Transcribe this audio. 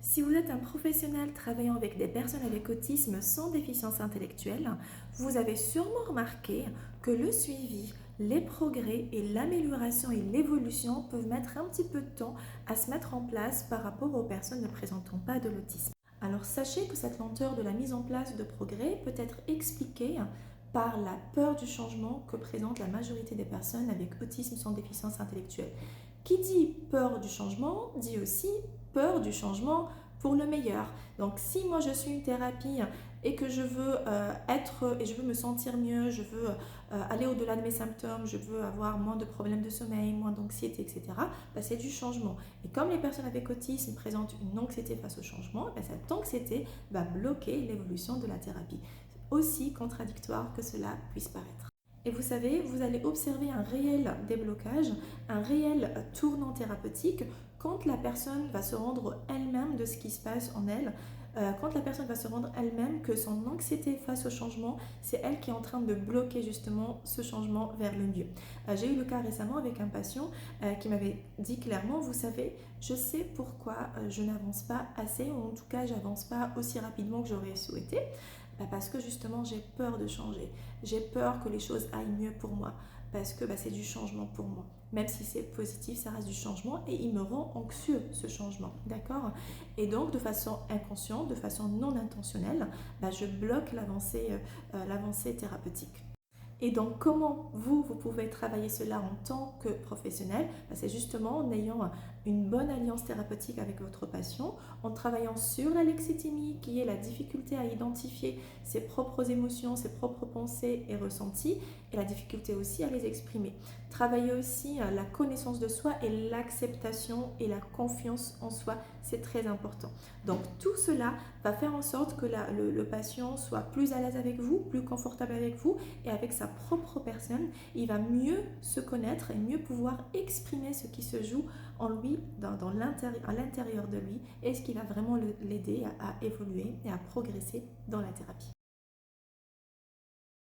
Si vous êtes un professionnel travaillant avec des personnes avec autisme sans déficience intellectuelle, vous avez sûrement remarqué que le suivi, les progrès et l'amélioration et l'évolution peuvent mettre un petit peu de temps à se mettre en place par rapport aux personnes ne présentant pas de l'autisme. Alors sachez que cette lenteur de la mise en place de progrès peut être expliquée par la peur du changement que présente la majorité des personnes avec autisme sans déficience intellectuelle. Qui dit peur du changement dit aussi peur du changement pour le meilleur. Donc si moi je suis une thérapie et que je veux être et je veux me sentir mieux, je veux aller au-delà de mes symptômes, je veux avoir moins de problèmes de sommeil, moins d'anxiété, etc., bah, c'est du changement. Et comme les personnes avec autisme présentent une anxiété face au changement, bah, cette anxiété va bloquer l'évolution de la thérapie. Aussi contradictoire que cela puisse paraître. Et vous savez, vous allez observer un réel déblocage, un réel tournant thérapeutique quand la personne va se rendre elle-même de ce qui se passe en elle, quand la personne va se rendre elle-même que son anxiété face au changement, c'est elle qui est en train de bloquer justement ce changement vers le mieux. J'ai eu le cas récemment avec un patient qui m'avait dit clairement, vous savez, je sais pourquoi je n'avance pas assez, ou en tout cas j'avance pas aussi rapidement que j'aurais souhaité. Parce que justement j'ai peur de changer, j'ai peur que les choses aillent mieux pour moi, parce que c'est du changement pour moi. Même si c'est positif, ça reste du changement et il me rend anxieux ce changement, d'accord? Et donc de façon inconsciente, de façon non intentionnelle, je bloque l'avancée thérapeutique. Et donc, comment vous pouvez travailler cela en tant que professionnel? C'est justement en ayant une bonne alliance thérapeutique avec votre patient, en travaillant sur la lexithymie, qui est la difficulté à identifier ses propres émotions, ses propres pensées et ressentis, et la difficulté aussi à les exprimer. Travailler aussi la connaissance de soi et l'acceptation et la confiance en soi, c'est très important. Donc, tout cela va faire en sorte que le patient soit plus à l'aise avec vous, plus confortable avec vous, et avec sa propre personne, il va mieux se connaître et mieux pouvoir exprimer ce qui se joue en lui, à l'intérieur de lui, et ce qui va vraiment l'aider à évoluer et à progresser dans la thérapie.